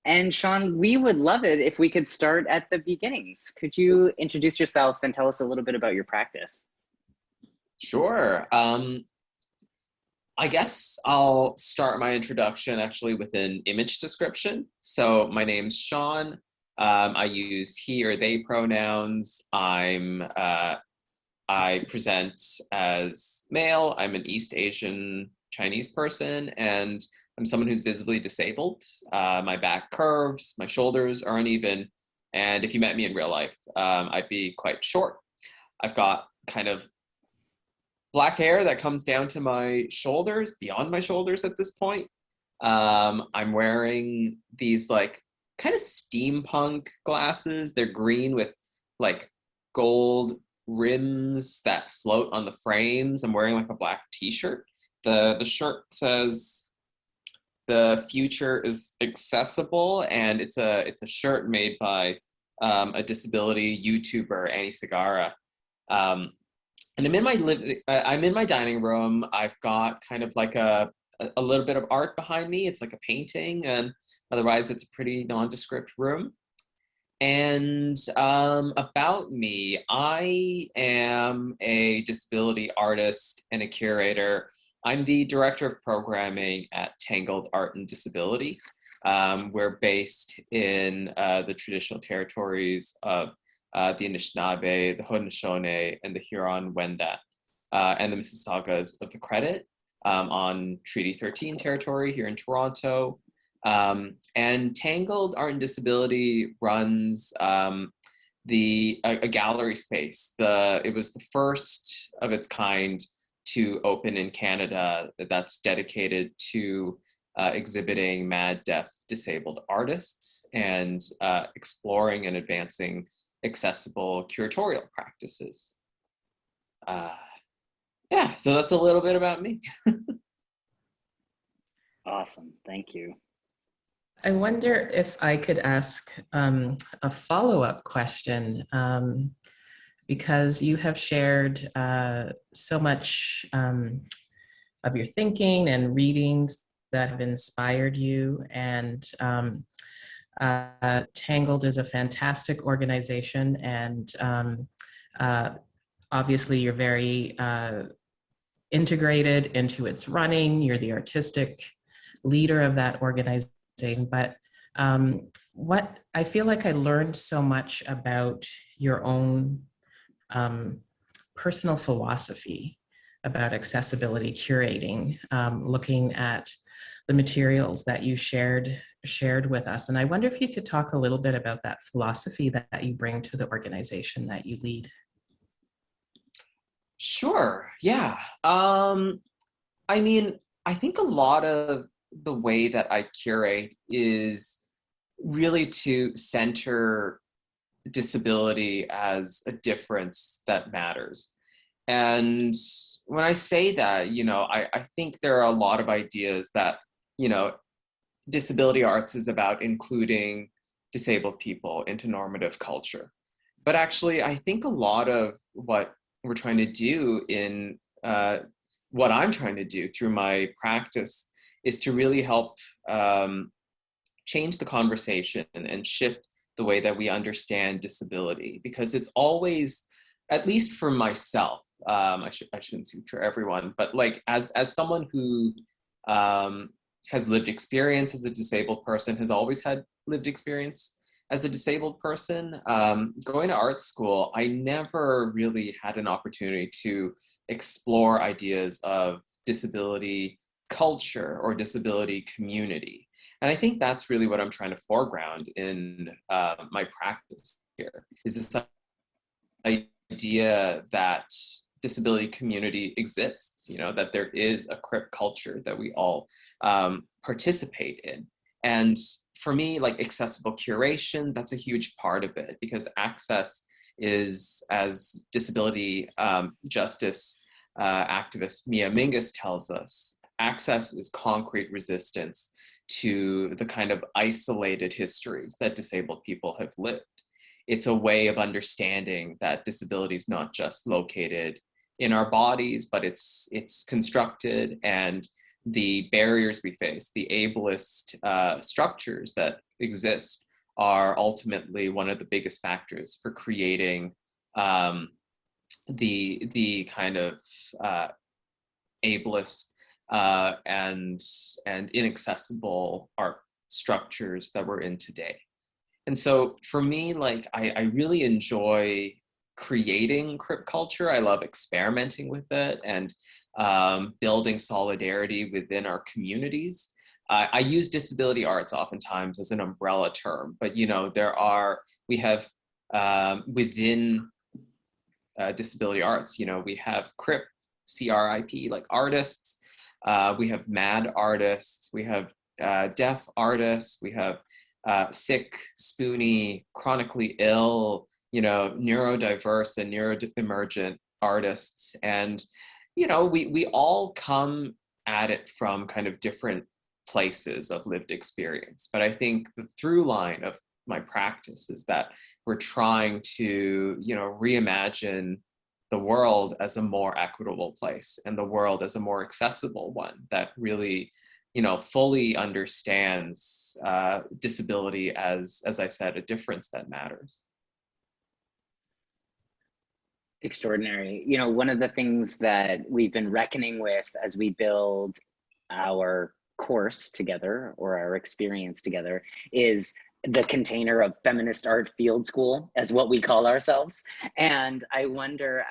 And Sean, we would love it if we could start at the beginnings. Could you introduce yourself and tell us a little bit about your practice? Sure. I guess I'll start my introduction actually with an image description. So my name's Sean. I use he or they pronouns. I present as male. I'm an East Asian Chinese person, and I'm someone who's visibly disabled. My back curves, my shoulders are uneven, and if you met me in real life, I'd be quite short. I've got kind of black hair that comes down to my shoulders, beyond my shoulders at this point. I'm wearing these like kind of steampunk glasses. They're green with like gold rims that float on the frames. I'm wearing like a black t-shirt. The shirt says "The future is accessible," and it's a shirt made by a disability YouTuber, Annie Sagara. And I'm in my dining room. I've got kind of like a little bit of art behind me. It's like a painting, and otherwise it's a pretty nondescript room. And about me, I am a disability artist and a curator. I'm the director of programming at Tangled Art and Disability. We're based in the traditional territories of the Anishinaabe, the Haudenosaunee, and the Huron-Wendat, and the Mississaugas of the Credit on Treaty 13 territory here in Toronto. And Tangled Art and Disability runs a gallery space. It was the first of its kind to open in Canada that's dedicated to exhibiting mad, deaf, disabled artists and exploring and advancing accessible curatorial practices. Yeah, so that's a little bit about me. Awesome, thank you. I wonder if I could ask a follow-up question, because you have shared so much of your thinking and readings that have inspired you, and Tangled is a fantastic organization, and obviously you're very integrated into its running. You're the artistic leader of that organization, but what I feel like I learned so much about your own personal philosophy about accessibility curating, looking at the materials that you shared with us. And I wonder if you could talk a little bit about that philosophy that you bring to the organization that you lead. Sure, yeah. I mean, I think a lot of the way that I curate is really to center disability as a difference that matters. And when I say that, I think there are a lot of ideas that, disability arts is about including disabled people into normative culture. But actually, I think a lot of what we're trying to do in what I'm trying to do through my practice is to really help change the conversation and shift the way that we understand disability, because it's always, at least for myself, I shouldn't speak for everyone, but like as someone who has lived experience as a disabled person, has always had lived experience as a disabled person, going to art school, I never really had an opportunity to explore ideas of disability culture or disability community. And I think that's really what I'm trying to foreground in my practice here, is this idea that disability community exists, that there is a crip culture that we all participate in. And for me, like accessible curation, that's a huge part of it, because access is, as disability justice activist Mia Mingus tells us, access is concrete resistance to the kind of isolated histories that disabled people have lived. It's a way of understanding that disability is not just located in our bodies, but it's constructed and the barriers we face, the ableist structures that exist are ultimately one of the biggest factors for creating the kind of ableist and inaccessible art structures that we're in today. And so for me, like, I really enjoy creating crypt culture. I love experimenting with it and building solidarity within our communities. I use disability arts oftentimes as an umbrella term, but you know, we have within disability arts, you know, we have CRIP, C-R-I-P, like artists, we have MAD artists, we have deaf artists, we have sick, spoony, chronically ill, you know, neurodiverse and neurodivergent artists. And, you know, we all come at it from kind of different places of lived experience. But I think the through line of my practice is that we're trying to, you know, reimagine the world as a more equitable place and the world as a more accessible one that really, you know, fully understands disability as I said, a difference that matters. Extraordinary. You know, one of the things that we've been reckoning with as we build our course together or our experience together is the container of feminist art field school, as what we call ourselves. And I wonder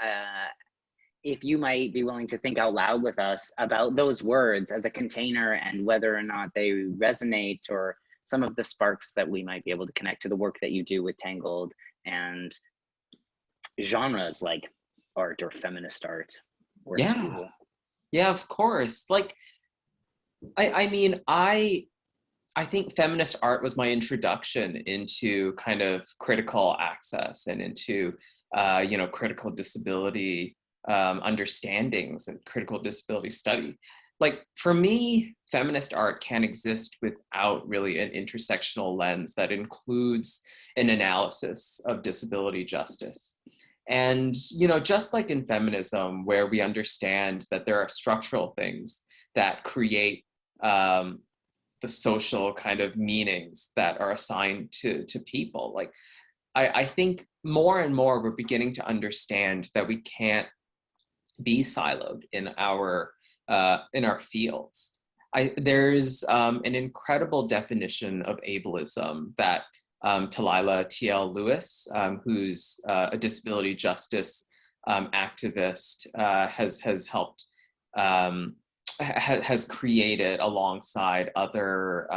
if you might be willing to think out loud with us about those words as a container and whether or not they resonate, or some of the sparks that we might be able to connect to the work that you do with Tangled and genres like art or feminist art or school. Yeah, of course. Like, I mean, I think feminist art was my introduction into kind of critical access and into, you know, critical disability understandings and critical disability study. Like, for me, feminist art can't exist without really an intersectional lens that includes an analysis of disability justice. And, you know, just like in feminism, where we understand that there are structural things that create the social kind of meanings that are assigned to people. Like, I think more and more we're beginning to understand that we can't be siloed in our fields. There's an incredible definition of ableism that Talila T.L. Lewis, who's a disability justice activist, has helped has created alongside other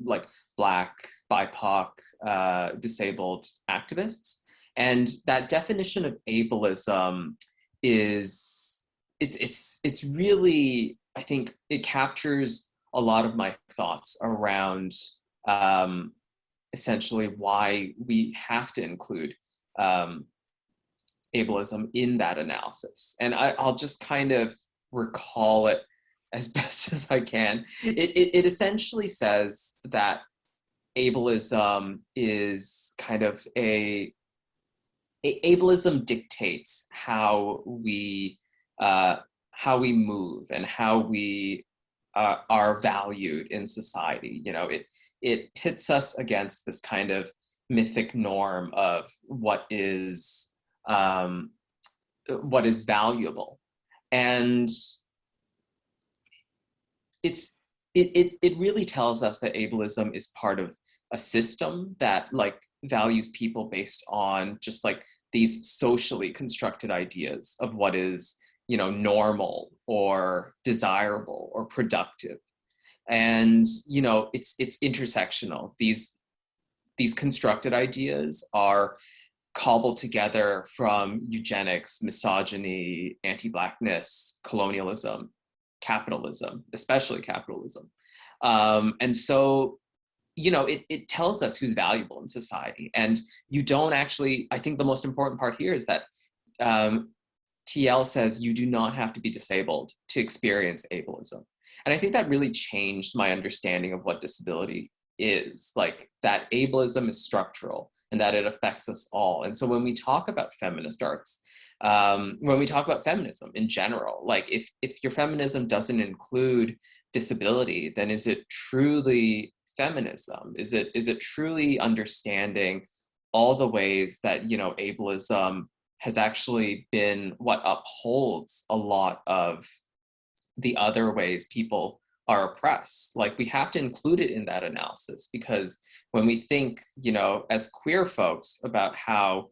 like Black, BIPOC, disabled activists. And that definition of ableism is, it's really, I think it captures a lot of my thoughts around essentially why we have to include ableism in that analysis. And I'll just kind of recall it as best as I can. It essentially says that ableism is kind of ableism dictates how we move and how we are valued in society. You know, it pits us against this kind of mythic norm of what is valuable. And it really tells us that ableism is part of a system that like values people based on just like these socially constructed ideas of what is, you know, normal or desirable or productive. And, you know, it's intersectional. These constructed ideas are cobbled together from eugenics, misogyny, anti-Blackness, colonialism, capitalism, especially capitalism. And so, you know, it tells us who's valuable in society. And you don't actually, I think the most important part here is that TL says you do not have to be disabled to experience ableism. And I think that really changed my understanding of what disability is, like that ableism is structural and that it affects us all. And so when we talk about feminist arts, when we talk about feminism in general. Like if your feminism doesn't include disability, then is it truly feminism? Is it truly understanding all the ways that, you know, ableism has actually been what upholds a lot of the other ways people are oppressed? Like, we have to include it in that analysis, because when we think, you know, as queer folks about how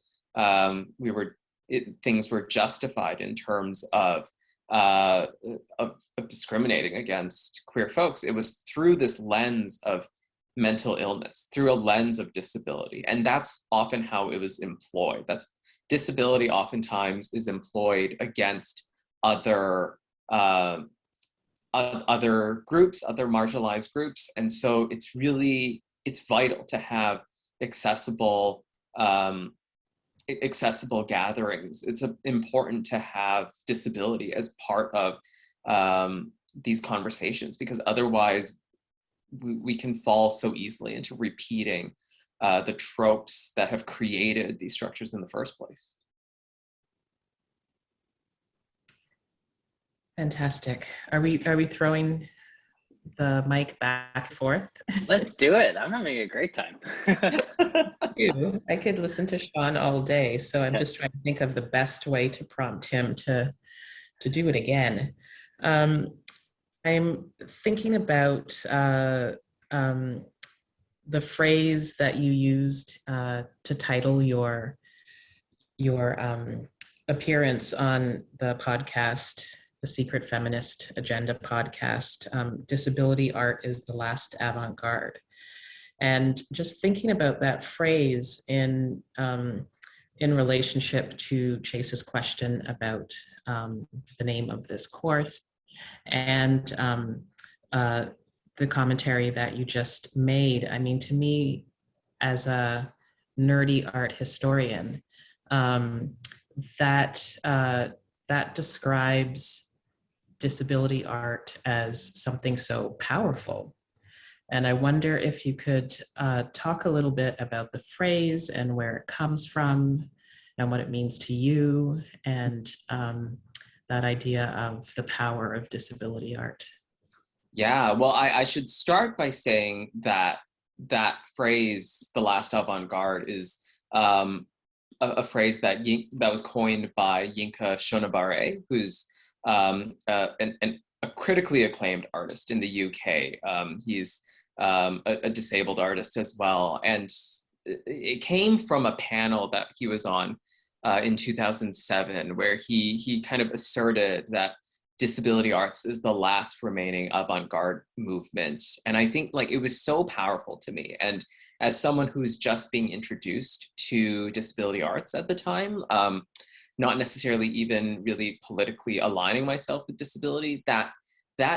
things were justified in terms of discriminating against queer folks, it was through this lens of mental illness, through a lens of disability. And that's often how it was employed. Disability oftentimes is employed against other groups, other marginalized groups. And so it's vital to have accessible gatherings. It's important to have disability as part of these conversations, because otherwise we can fall so easily into repeating the tropes that have created these structures in the first place. Fantastic. Are we throwing the mic back and forth? Let's do it. I'm having a great time. I could listen to Sean all day, so I'm just trying to think of the best way to prompt him to do it again. I'm thinking about the phrase that you used to title your appearance on the podcast, the Secret Feminist Agenda podcast, Disability Art is the Last Avant-Garde. And just thinking about that phrase in relationship to Chase's question about the name of this course, and the commentary that you just made. I mean, to me, as a nerdy art historian, that describes disability art as something so powerful. And I wonder if you could talk a little bit about the phrase and where it comes from and what it means to you, and that idea of the power of disability art. Yeah, well, I should start by saying that phrase, the last avant-garde, is a phrase that was coined by Yinka Shonibare, who's a critically acclaimed artist in the UK. He's a disabled artist as well. And it came from a panel that he was on in 2007, where he kind of asserted that disability arts is the last remaining avant-garde movement. And I think, like, it was so powerful to me. And as someone who's just being introduced to disability arts at the time, not necessarily even really politically aligning myself with disability, that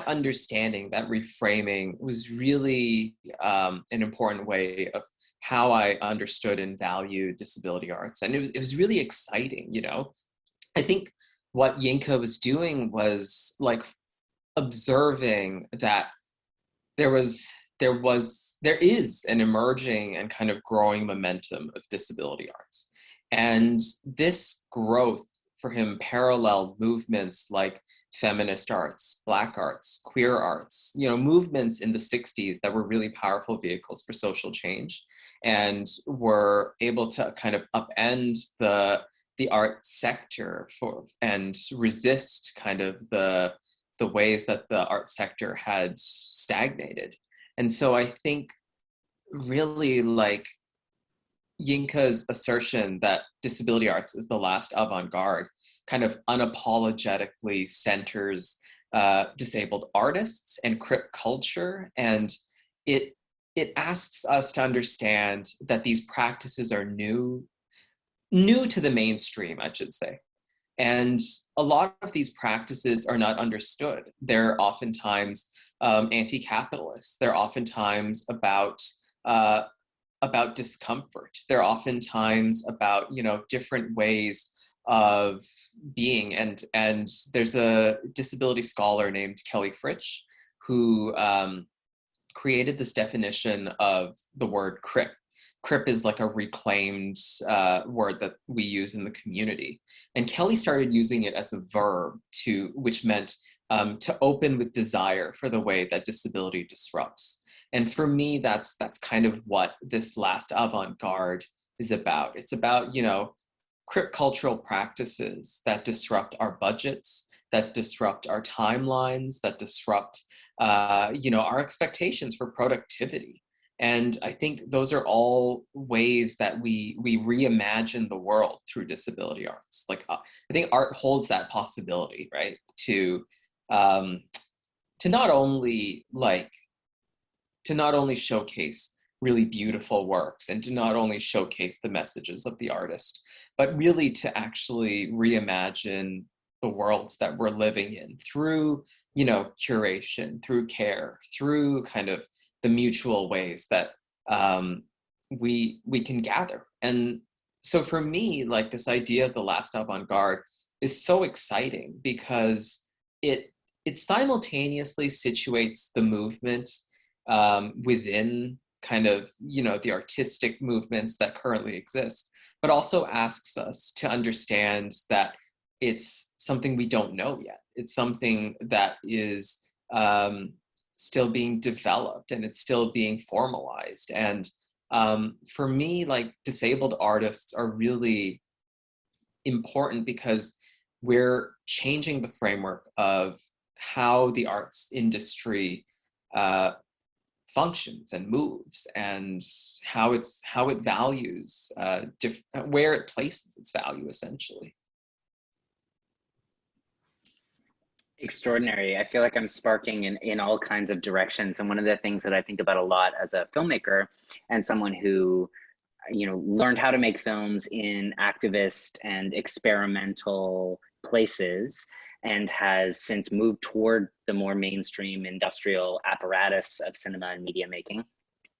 understanding, that reframing was really an important way of how I understood and valued disability arts. And it was really exciting, you know. I think what Yinka was doing was, like, observing that there is an emerging and kind of growing momentum of disability arts. And this growth for him paralleled movements like feminist arts, Black arts, queer arts, you know, movements in the 60s that were really powerful vehicles for social change and were able to kind of upend the art sector and resist kind of the ways that the art sector had stagnated. And so I think really, like, Yinka's assertion that disability arts is the last avant-garde kind of unapologetically centers disabled artists and crip culture. And it asks us to understand that these practices are new to the mainstream, I should say. And a lot of these practices are not understood. They're oftentimes anti-capitalist. They're oftentimes about discomfort. They're oftentimes about, you know, different ways of being. And there's a disability scholar named Kelly Fritsch who created this definition of the word crip. Crip is like a reclaimed word that we use in the community. And Kelly started using it as a verb which meant to open with desire for the way that disability disrupts. And for me, that's kind of what this last avant-garde is about. It's about, crip cultural practices that disrupt our budgets, that disrupt our timelines, that disrupt, our expectations for productivity. And I think those are all ways that we reimagine the world through disability arts. Like, I think art holds that possibility, right? To not only showcase really beautiful works and to not only showcase the messages of the artist, but really to actually reimagine the worlds that we're living in through, curation, through care, through kind of the mutual ways that we can gather. And so for me, like, this idea of the last avant-garde is so exciting because it simultaneously situates the movement within kind of, the artistic movements that currently exist, but also asks us to understand that it's something we don't know yet. It's something that is still being developed and it's still being formalized. And for me, like, disabled artists are really important because we're changing the framework of how the arts industry functions and moves, and how it values, where it places its value, essentially. Extraordinary. I feel like I'm sparking in all kinds of directions. And one of the things that I think about a lot as a filmmaker and someone who, learned how to make films in activist and experimental places and has since moved toward the more mainstream industrial apparatus of cinema and media making.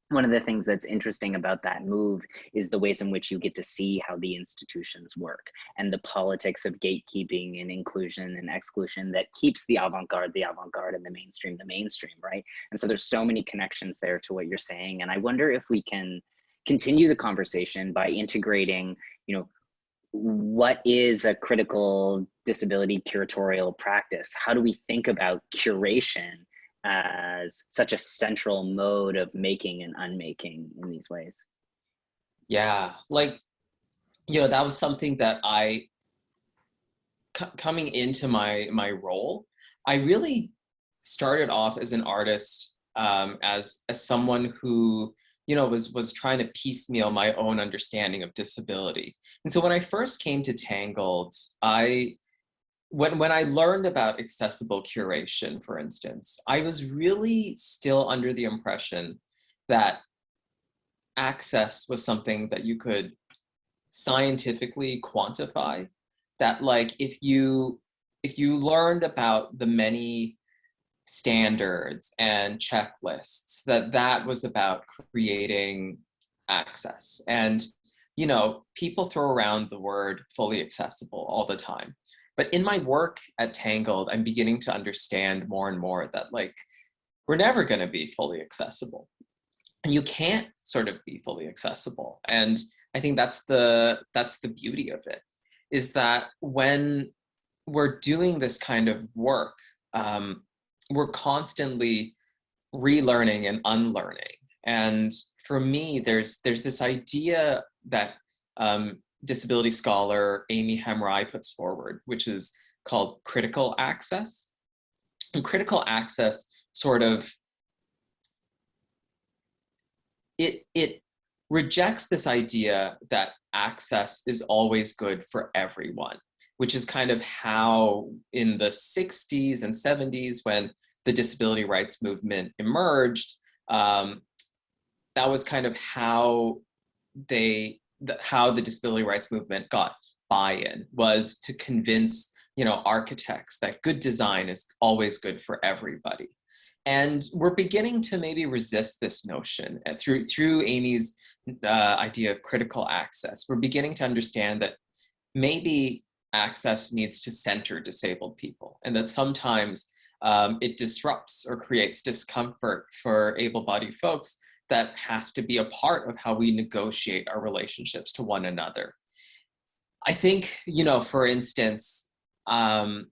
One of the things that's interesting about that move is the ways in which you get to see how the institutions work and the politics of gatekeeping and inclusion and exclusion that keeps the avant-garde, and the mainstream, right? And so there's so many connections there to what you're saying. And I wonder if we can continue the conversation by integrating, what is a critical disability curatorial practice? How do we think about curation as such a central mode of making and unmaking in these ways? Yeah, like, that was something that coming into my role, I really started off as an artist, as someone who, was trying to piecemeal my own understanding of disability. And so when I first came to Tangled, when I learned about accessible curation, for instance, I was really still under the impression that access was something that you could scientifically quantify. That, like, if you learned about the many standards and checklists, that was about creating access. And, people throw around the word fully accessible all the time. But in my work at Tangled, I'm beginning to understand more and more that, like, we're never going to be fully accessible. And you can't sort of be fully accessible. And I think that's the beauty of it, is that when we're doing this kind of work, we're constantly relearning and unlearning. And for me, there's this idea that disability scholar Amy Hemrai puts forward, which is called critical access. And critical access sort of, it rejects this idea that access is always good for everyone, which is kind of how in the 60s and 70s, when the disability rights movement emerged, that was kind of how the disability rights movement got buy-in, was to convince, architects that good design is always good for everybody. And we're beginning to maybe resist this notion through Amy's idea of critical access. We're beginning to understand that maybe access needs to center disabled people, and that sometimes it disrupts or creates discomfort for able-bodied folks that has to be a part of how we negotiate our relationships to one another. I think, you know, for instance, in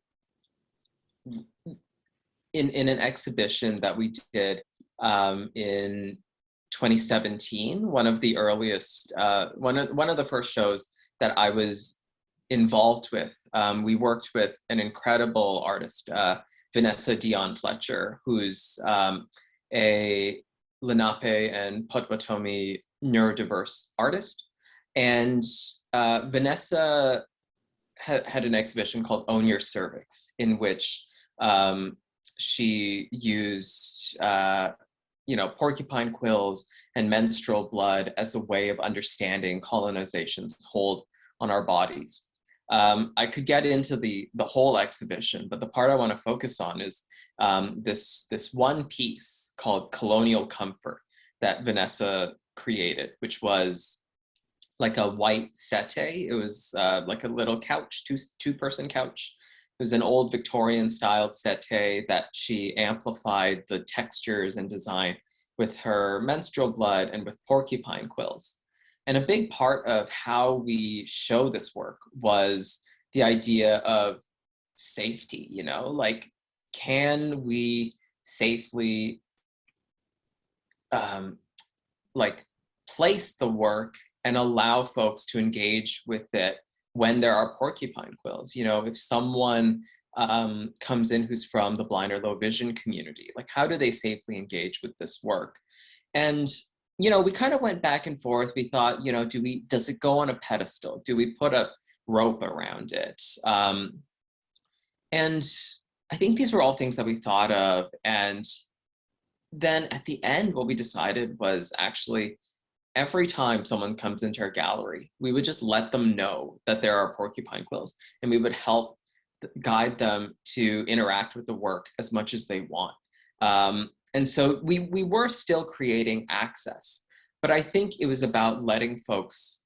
an exhibition that we did in 2017, one of the earliest, one of the first shows that I was involved with, we worked with an incredible artist, Vanessa Dion Fletcher, who's a Lenape and Potawatomi neurodiverse artist. And Vanessa had an exhibition called Own Your Cervix, in which she used you know, porcupine quills and menstrual blood as a way of understanding colonization's hold on our bodies. I could get into the whole exhibition, but the part I want to focus on is this one piece called Colonial Comfort that Vanessa created, which was like a white settee. It was like a little couch, two-person couch. It was an old Victorian styled settee that she amplified the textures and design with her menstrual blood and with porcupine quills. And a big part of how we show this work was the idea of safety, you know, like, can we safely like place the work and allow folks to engage with it when there are porcupine quills? You know, if someone comes in who's from the blind or low vision community, like, how do they safely engage with this work? And, you know, we kind of went back and forth. We thought, you know, does it go on a pedestal? Do we put a rope around it? And I think these were all things that we thought of. And then at the end, what we decided was actually, every time someone comes into our gallery, we would just let them know that there are porcupine quills, and we would help guide them to interact with the work as much as they want. And so we were still creating access, but I think it was about letting folks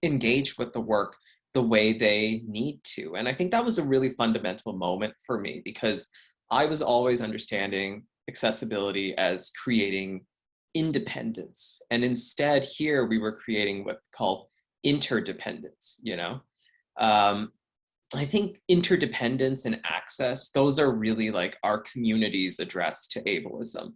engage with the work the way they need to. And I think that was a really fundamental moment for me, because I was always understanding accessibility as creating independence. And instead here we were creating what we call interdependence, you know? I think interdependence and access, those are really like our community's address to ableism.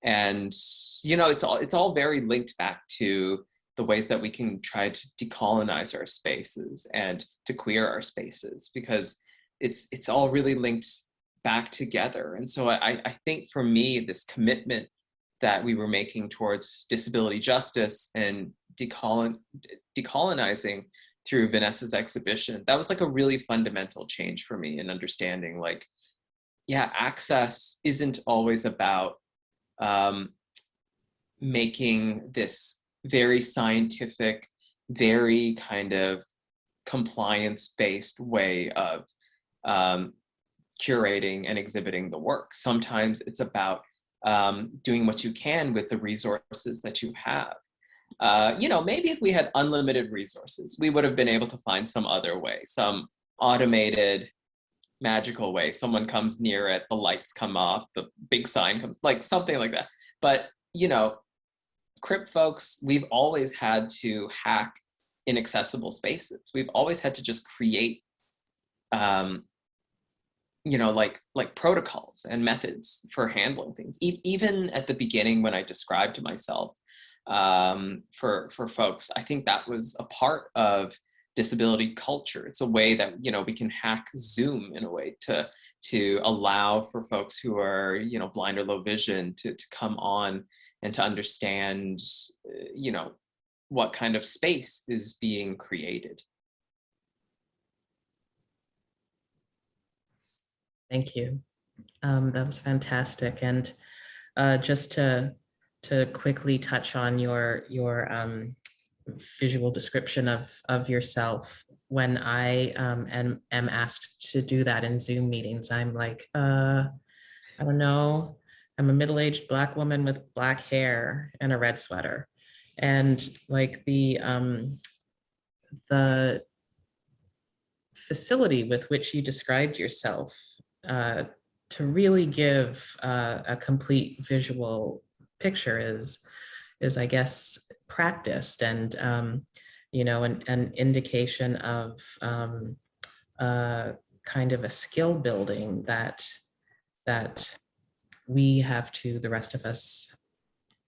And, you know, it's all very linked back to the ways that we can try to decolonize our spaces and to queer our spaces, because it's all really linked back together. And so I think for me, this commitment that we were making towards disability justice and decolonizing through Vanessa's exhibition, that was like a really fundamental change for me in understanding, like, yeah, access isn't always about making this very scientific, very kind of compliance-based way of curating and exhibiting the work. Sometimes it's about doing what you can with the resources that you have. You know, maybe if we had unlimited resources, we would have been able to find some other way, some automated, magical way. Someone comes near it, the lights come off, the big sign comes, like something like that. But, you know, Crip folks, we've always had to hack inaccessible spaces. We've always had to just create, you know, like protocols and methods for handling things. Even at the beginning, when I described myself, for folks, I think that was a part of disability culture. It's a way that, you know, we can hack Zoom in a way to allow for folks who are, you know, blind or low vision to come on and to understand, you know, what kind of space is being created. Thank you. That was fantastic. And just to quickly touch on your visual description of yourself, when I am asked to do that in Zoom meetings, I'm like, I don't know, I'm a middle-aged Black woman with black hair and a red sweater. And like the facility with which you described yourself to really give a complete visual picture is I guess practiced, and an indication of kind of a skill building that we have to, the rest of us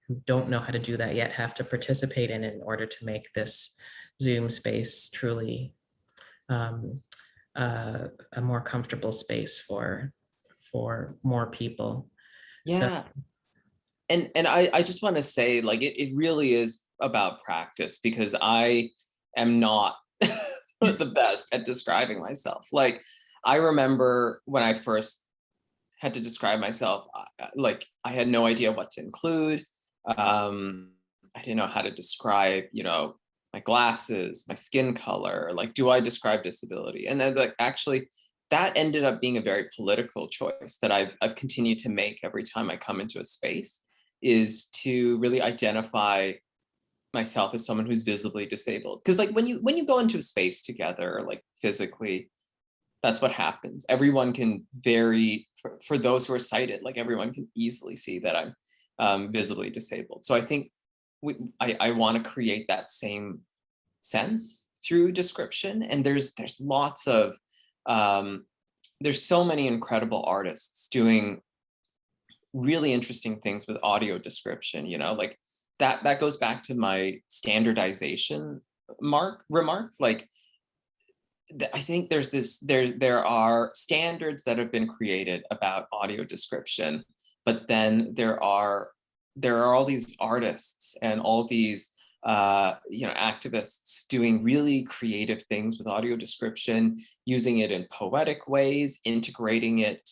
who don't know how to do that yet, have to participate in order to make this Zoom space truly a more comfortable space for more people. Yeah. And I just want to say, like, it really is about practice, because I am not the best at describing myself. Like, I remember when I first had to describe myself, like, I had no idea what to include. I didn't know how to describe, my glasses, my skin color. Like, do I describe disability? And then, like, actually, that ended up being a very political choice that I've continued to make every time I come into a space, is to really identify myself as someone who's visibly disabled. Because, like, when you go into a space together, like, physically, that's what happens. Everyone can for those who are sighted, like, everyone can easily see that I'm visibly disabled. So I think I want to create that same sense through description. And there's lots of there's so many incredible artists doing really interesting things with audio description, like that goes back to my standardization remark. Like, I think there are standards that have been created about audio description, but then there are all these artists and all these activists doing really creative things with audio description, using it in poetic ways, integrating it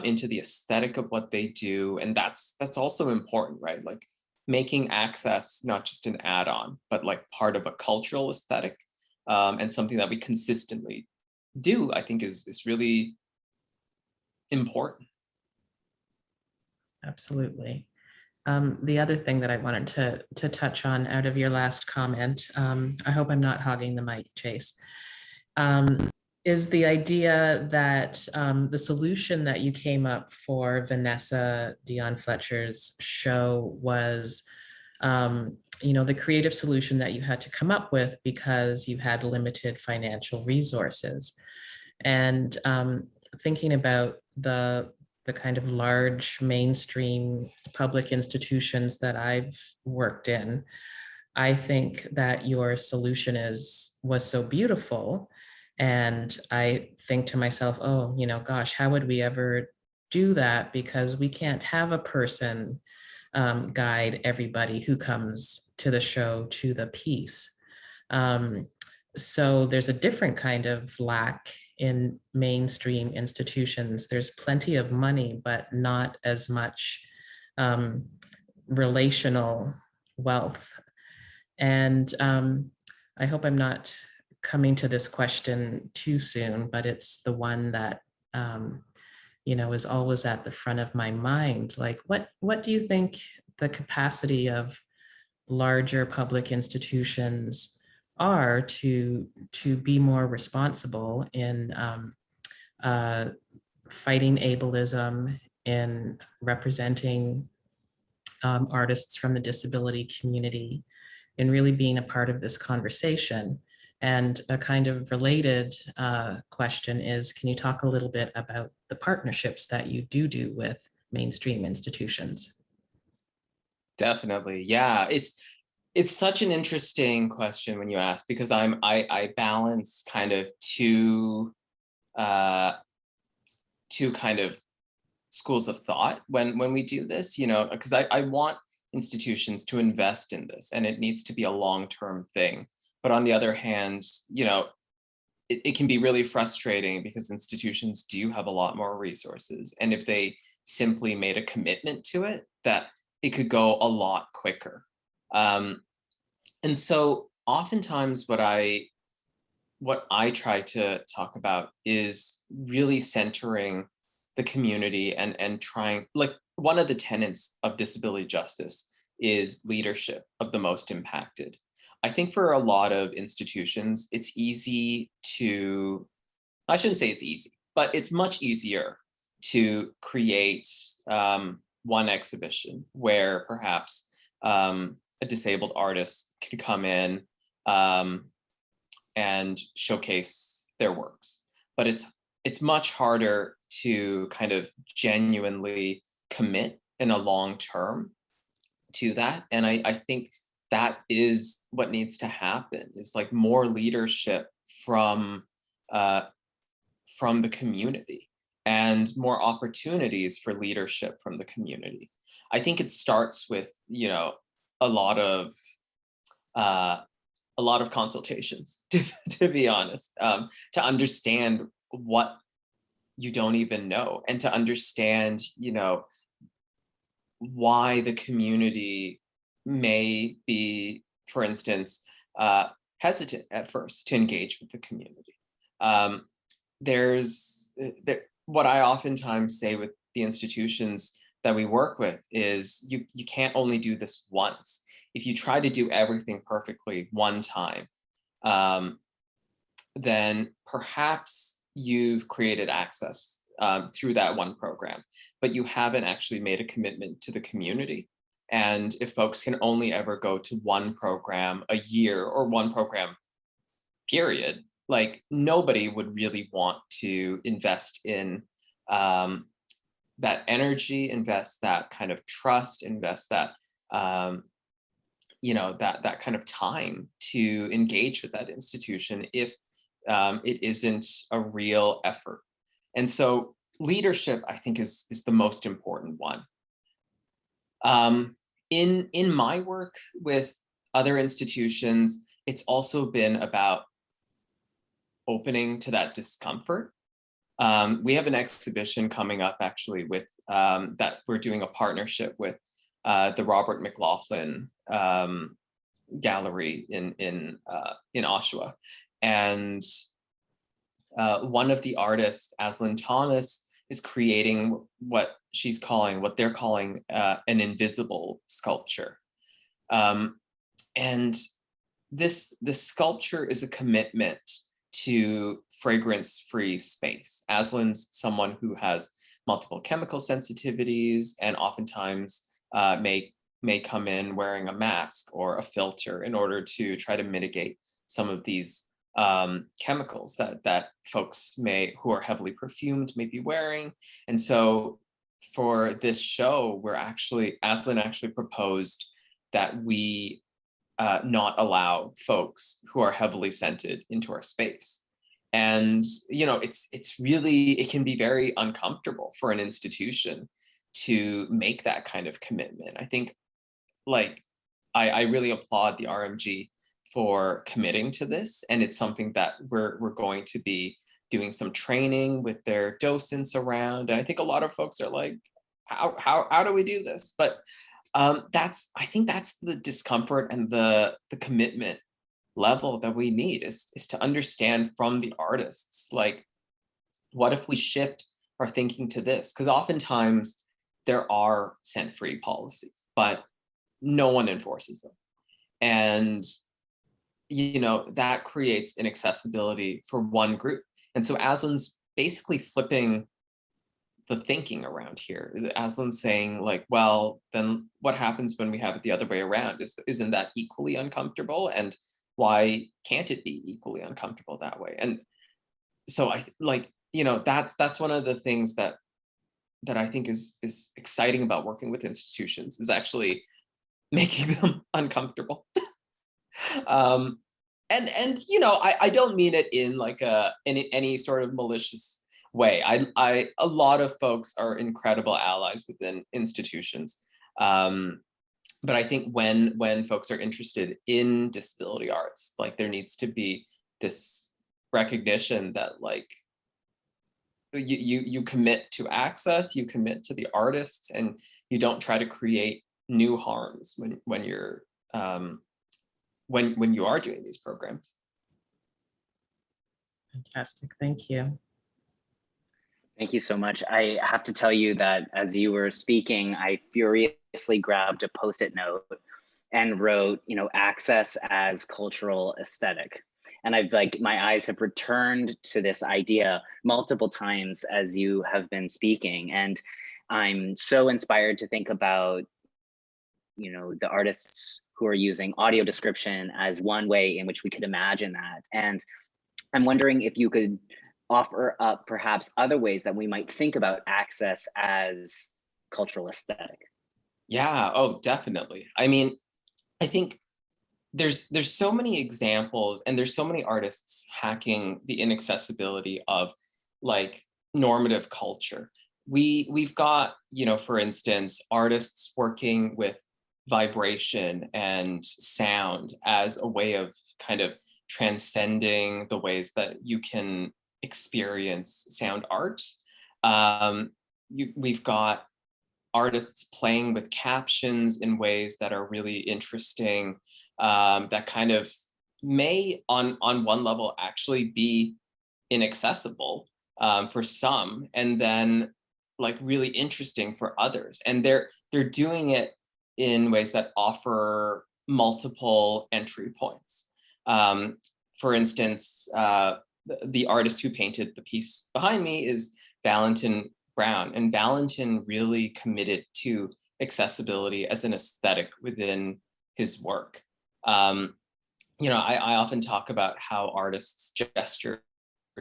into the aesthetic of what they do. And that's also important, right? Like, making access not just an add-on, but like part of a cultural aesthetic, and something that we consistently do, I think is really important. Absolutely. The other thing that I wanted to touch on out of your last comment, I hope I'm not hogging the mic, Chase, is the idea that the solution that you came up for Vanessa Dion Fletcher's show was, the creative solution that you had to come up with because you had limited financial resources. And thinking about the kind of large mainstream public institutions that I've worked in, I think that your solution was so beautiful. And I think to myself, oh, gosh, how would we ever do that? Because we can't have a person guide everybody who comes to the show to the piece. So there's a different kind of lack in mainstream institutions. There's plenty of money, but not as much relational wealth. And I hope I'm not coming to this question too soon, but it's the one that is always at the front of my mind. Like, what do you think the capacity of larger public institutions are to be more responsible in fighting ableism, in representing artists from the disability community, in really being a part of this conversation? And a kind of related question is, can you talk a little bit about the partnerships that you do with mainstream institutions? Definitely, yeah. It's such an interesting question when you ask, because I balance kind of two kind of schools of thought when we do this, because I want institutions to invest in this, and it needs to be a long-term thing. But on the other hand, it can be really frustrating because institutions do have a lot more resources. And if they simply made a commitment to it, that it could go a lot quicker. And so oftentimes what I try to talk about is really centering the community and trying, like, one of the tenets of disability justice is leadership of the most impacted. I think for a lot of institutions, it's easy to, I shouldn't say it's easy, but it's much easier to create one exhibition where perhaps a disabled artist could come in and showcase their works. But it's much harder to kind of genuinely commit in a long term to that. And I think that is what needs to happen, is like more leadership from the community and more opportunities for leadership from the community. I think it starts with, you know, a lot of consultations, to be honest, to understand what you don't even know, and to understand, you know, why the community may be, for instance, hesitant at first to engage with the community. What I oftentimes say with the institutions that we work with is you can't only do this once. If you try to do everything perfectly one time, then perhaps you've created access through that one program, but you haven't actually made a commitment to the community. And if folks can only ever go to one program a year or one program period, like nobody would really want to invest in that energy, invest that kind of trust, invest that you know, that kind of time to engage with that institution if it isn't a real effort. And so leadership, I think, is the most important one. In my work with other institutions, it's also been about opening to that discomfort. We have an exhibition coming up actually with that we're doing a partnership with the Robert McLaughlin Gallery in Oshawa, and one of the artists, Aslan Thomas, is creating what they're calling an invisible sculpture, and this sculpture is a commitment to fragrance-free space. Aslan's someone who has multiple chemical sensitivities and oftentimes may come in wearing a mask or a filter in order to try to mitigate some of these chemicals that folks who are heavily perfumed may be wearing. And so for this show, Aslan actually proposed that we not allow folks who are heavily scented into our space. And, you know, it can be very uncomfortable for an institution to make that kind of commitment. I think, like, I really applaud the RMG for committing to this. And it's something that we're going to be doing some training with their docents around. And I think a lot of folks are like, how do we do this? But I think that's the discomfort and the commitment level that we need is to understand from the artists, like, what if we shift our thinking to this? Because oftentimes there are scent-free policies, but no one enforces them. And, you know, that creates inaccessibility for one group. And so Aslan's basically flipping the thinking around here. Aslan's saying, like, well, then what happens when we have it the other way around? Isn't that equally uncomfortable? And why can't it be equally uncomfortable that way? And so that's one of the things that I think is exciting about working with institutions, is actually making them uncomfortable. And you know, I don't mean it in like any sort of malicious way. A lot of folks are incredible allies within institutions. But I think when folks are interested in disability arts, like, there needs to be this recognition that, like, you commit to access, you commit to the artists, and you don't try to create new harms when you're when you are doing these programs. Fantastic, thank you. Thank you so much. I have to tell you that as you were speaking, I furiously grabbed a Post-it note and wrote, you know, access as cultural aesthetic. And I've like, my eyes have returned to this idea multiple times as you have been speaking. And I'm so inspired to think about, you know, the artists who are using audio description as one way in which we could imagine that. And I'm wondering if you could offer up perhaps other ways that we might think about access as cultural aesthetic. Yeah, oh, definitely. I mean, I think there's so many examples, and there's so many artists hacking the inaccessibility of like normative culture. We've got, you know, for instance, artists working with vibration and sound as a way of kind of transcending the ways that you can experience sound art. We've got artists playing with captions in ways that are really interesting, that kind of may on one level actually be inaccessible for some, and then like really interesting for others. And they're doing it in ways that offer multiple entry points. For instance, the artist who painted the piece behind me is Valentin Brown, and Valentin really committed to accessibility as an aesthetic within his work. You know, I often talk about how artists gesture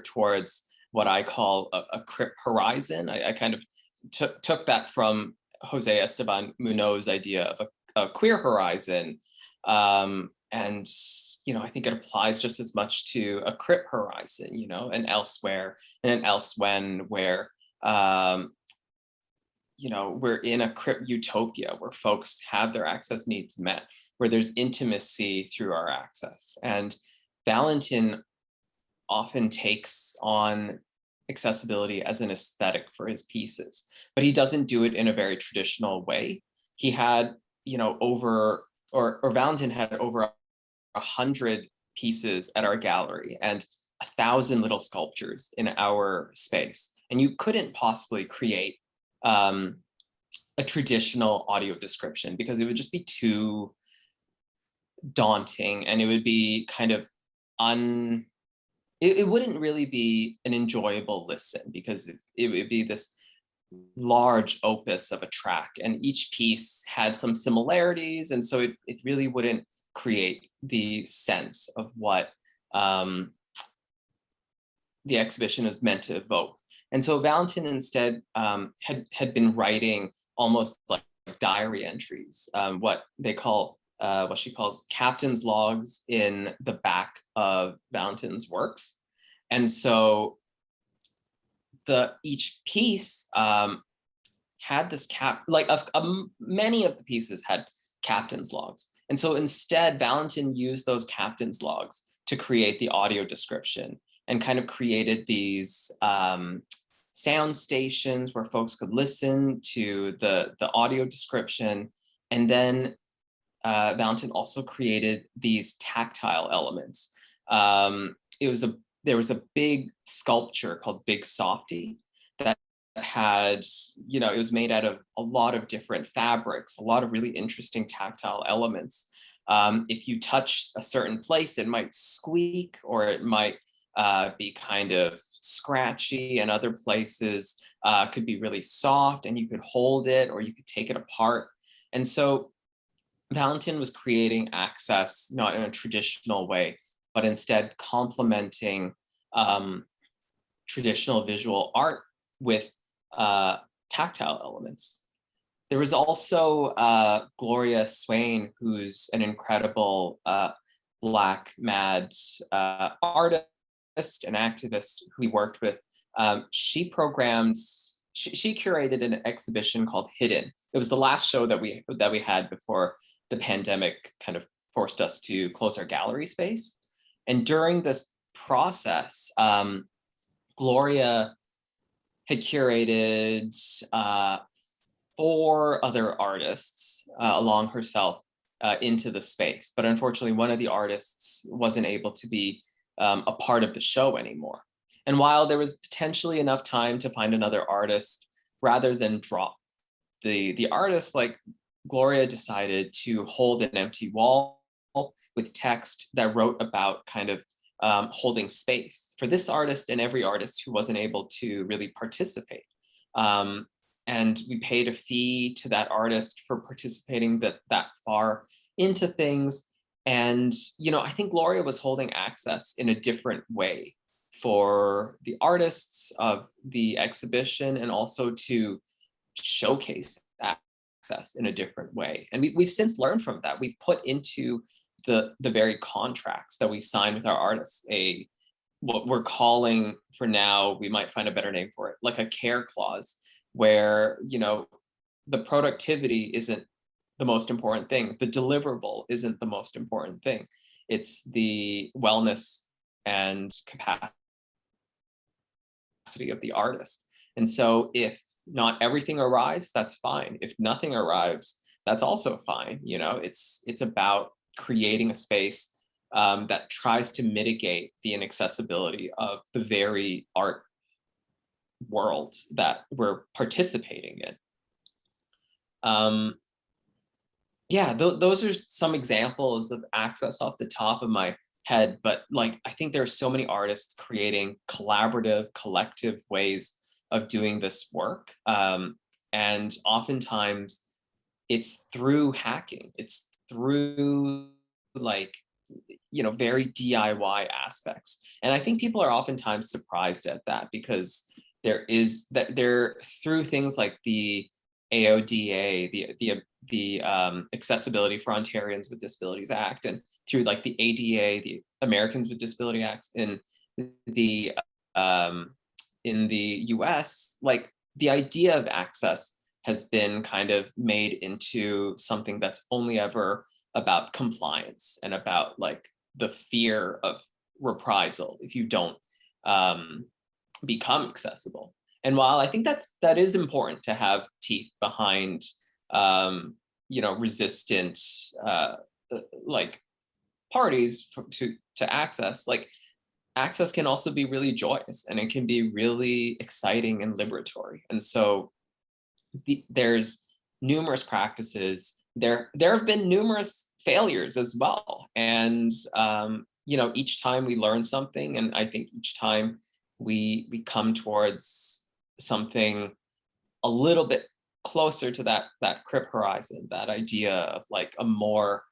towards what I call a horizon. I kind of took that from Jose Esteban Munoz's idea of a queer horizon. And, you know, I think it applies just as much to a crypt horizon, you know, an elsewhere and an elsewhen where, you know, we're in a crypt utopia where folks have their access needs met, where there's intimacy through our access. And Valentin often takes on accessibility as an aesthetic for his pieces, but he doesn't do it in a very traditional way. He had, you know, Valentin had over 100 pieces at our gallery and 1,000 little sculptures in our space. And you couldn't possibly create a traditional audio description because it would just be too daunting, and it would be kind of it wouldn't really be an enjoyable listen, because it would be this large opus of a track, and each piece had some similarities, and so it really wouldn't create the sense of what the exhibition is meant to evoke. And so Valentin instead had been writing almost like diary entries, what she calls captain's logs in the back of Valentin's works. And so each piece had this many of the pieces had captain's logs. And so instead, Valentin used those captain's logs to create the audio description, and kind of created these sound stations where folks could listen to the audio description. And then Valentin also created these tactile elements. There was a big sculpture called Big Softy that had, you know, it was made out of a lot of different fabrics, a lot of really interesting tactile elements. If you touch a certain place, it might squeak, or it might be kind of scratchy, and other places could be really soft, and you could hold it or you could take it apart. And so Valentin was creating access not in a traditional way, but instead complementing traditional visual art with tactile elements. There was also Gloria Swain, who's an incredible Black mad artist and activist who we worked with. She curated an exhibition called Hidden. It was the last show that we had before the pandemic kind of forced us to close our gallery space. And during this process, Gloria had curated 4 other artists along herself into the space. But unfortunately, one of the artists wasn't able to be a part of the show anymore. And while there was potentially enough time to find another artist, rather than drop the artist, like, Gloria decided to hold an empty wall with text that wrote about kind of holding space for this artist and every artist who wasn't able to really participate. And we paid a fee to that artist for participating that far into things. And, I think Gloria was holding access in a different way for the artists of the exhibition, and also to showcase access in a different way. And we've since learned from that. We've put into the very contracts that we sign with our artists what we're calling, for now, we might find a better name for it, like a care clause, where the productivity isn't the most important thing, the deliverable isn't the most important thing, it's the wellness and capacity of the artist. And so if not everything arrives, that's fine. If nothing arrives, that's also fine. It's about creating a space that tries to mitigate the inaccessibility of the very art world that we're participating in. Those are some examples of access off the top of my head, but I think there are so many artists creating collaborative, collective ways of doing this work. And oftentimes it's through hacking, it's through very DIY aspects. And I think people are oftentimes surprised at that, because they're through things like the AODA, the Accessibility for Ontarians with Disabilities Act, and through the ADA, the Americans with Disability Acts in the US, the idea of access has been kind of made into something that's only ever about compliance and about the fear of reprisal if you don't become accessible. And while I think that is important to have teeth behind resistant parties to access, access can also be really joyous, and it can be really exciting and liberatory. And so there's numerous practices. There have been numerous failures as well. And each time we learn something, and I think each time we come towards something a little bit closer to that crib horizon, that idea of a more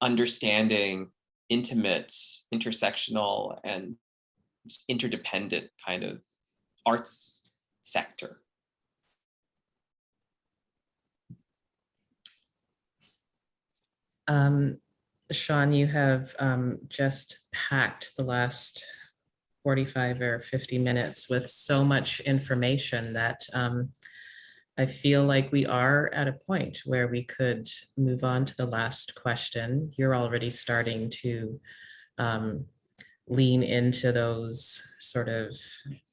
understanding, intimate, intersectional, and interdependent kind of arts sector. Sean, you have just packed the last 45 or 50 minutes with so much information that I feel like we are at a point where we could move on to the last question. You're already starting to lean into those sort of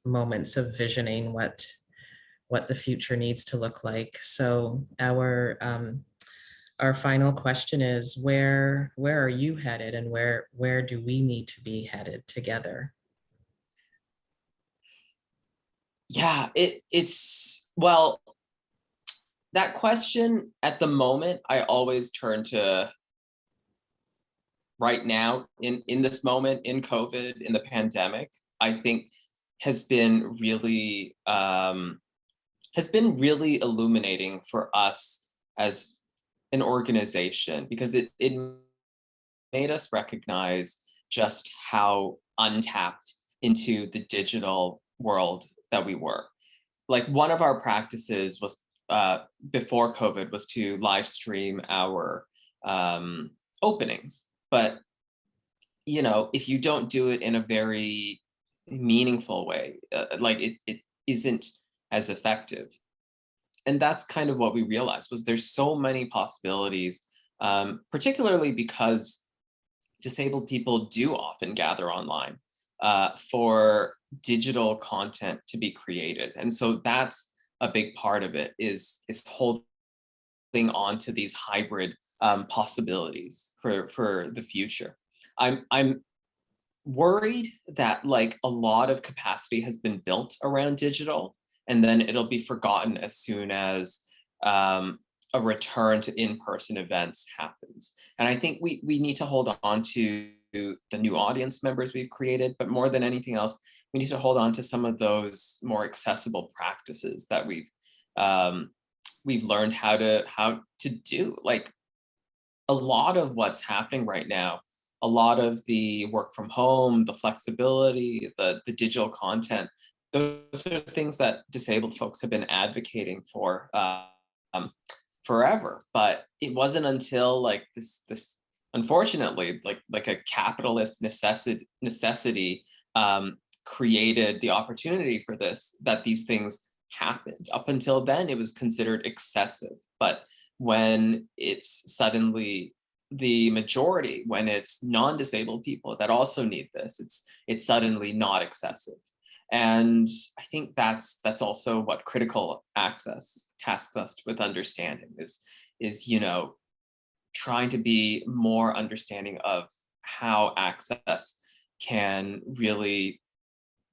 moments of visioning what the future needs to look like. So our final question is, where are you headed, and where do we need to be headed together? Yeah, well, that question at the moment, I always turn to right now, in this moment, in COVID, in the pandemic, I think has been really illuminating for us as an organization, because it made us recognize just how untapped into the digital world that we were. One of our practices was before COVID was to live stream our openings. But if you don't do it in a very meaningful way, it isn't as effective. And that's kind of what we realized, was there's so many possibilities, particularly because disabled people do often gather online for digital content to be created. And so that's a big part of it, is holding on to these hybrid possibilities for the future. I'm worried that a lot of capacity has been built around digital, and then it'll be forgotten as soon as a return to in-person events happens. And I think we need to hold on to the new audience members we've created, but more than anything else, we need to hold on to some of those more accessible practices that we've learned how to do. Like a lot of what's happening right now, a lot of the work from home, the flexibility, the digital content, those are things that disabled folks have been advocating for forever. But it wasn't until like this unfortunately like a capitalist necessity created the opportunity for this, that these things happened. Up until then, it was considered excessive. But when it's suddenly the majority, when it's non-disabled people that also need this, it's suddenly not excessive. And I think that's also what critical access tasks us with understanding is trying to be more understanding of how access can really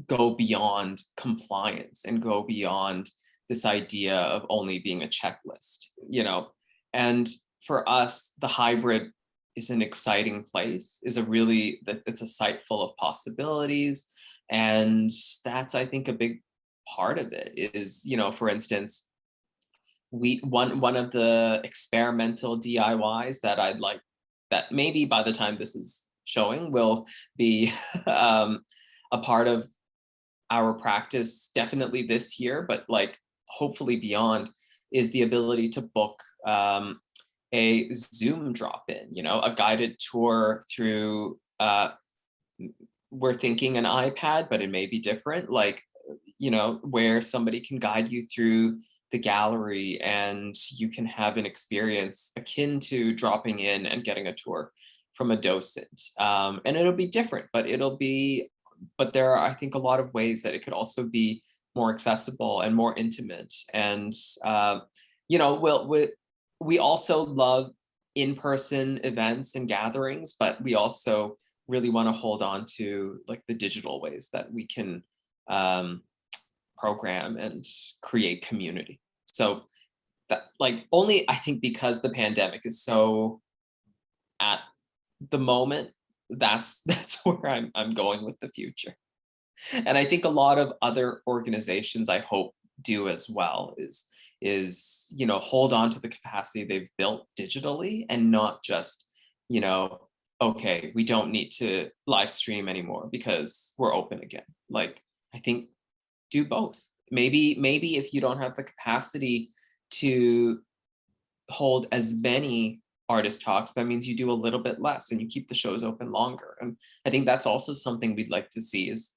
go beyond compliance and go beyond this idea of only being a checklist, and for us, the hybrid is an exciting place, it's a site full of possibilities. And that's, I think, a big part of it is, for instance, one of the experimental DIYs that I'd like, that maybe by the time this is showing will be a part of our practice definitely this year, but like hopefully beyond, is the ability to book a Zoom drop-in, a guided tour through, we're thinking an iPad, but it may be different, like, where somebody can guide you through the gallery and you can have an experience akin to dropping in and getting a tour from a docent. And it'll be different, but there are, I think, a lot of ways that it could also be more accessible and more intimate. And, we also love in-person events and gatherings, but we also really want to hold on to like the digital ways that we can program and create community. So that, like, only I think because the pandemic is so at the moment, that's where I'm going with the future. And I think a lot of other organizations, I hope, do as well, is hold on to the capacity they've built digitally and not just, okay, we don't need to live stream anymore because we're open again. Like, I think do both. Maybe if you don't have the capacity to hold as many artist talks, that means you do a little bit less and you keep the shows open longer. And I think that's also something we'd like to see is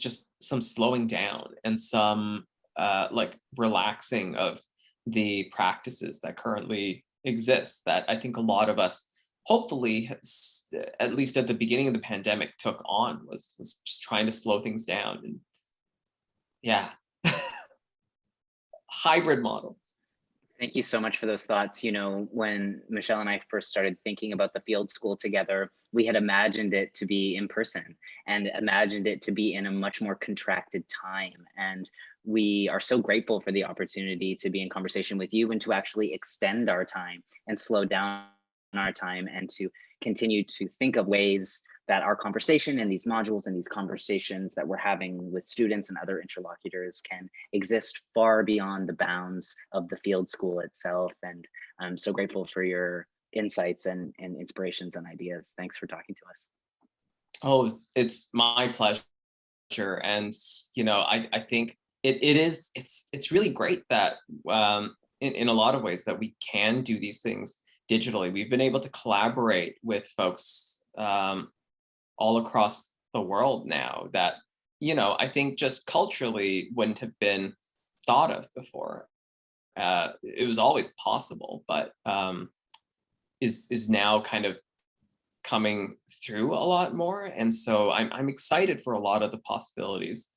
just some slowing down and some like relaxing of the practices that currently exist, that I think a lot of us hopefully, at least at the beginning of the pandemic, took on, was just trying to slow things down. And yeah, hybrid models. Thank you so much for those thoughts. When Michelle and I first started thinking about the field school together, we had imagined it to be in person and imagined it to be in a much more contracted time. And we are so grateful for the opportunity to be in conversation with you and to actually extend our time and slow down our time and to continue to think of ways that our conversation and these modules and these conversations that we're having with students and other interlocutors can exist far beyond the bounds of the field school itself. And I'm so grateful for your insights and inspirations and ideas. Thanks for talking to us. Oh, it's my pleasure. And, I think it's really great that in a lot of ways that we can do these things digitally. We've been able to collaborate with folks all across the world now that, I think just culturally wouldn't have been thought of before. It was always possible, but is now kind of coming through a lot more. And so I'm excited for a lot of the possibilities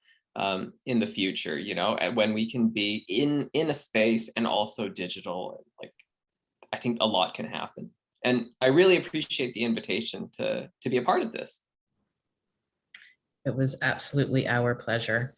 in the future, when we can be in a space and also digital. Like, I think a lot can happen. And I really appreciate the invitation to be a part of this. It was absolutely our pleasure.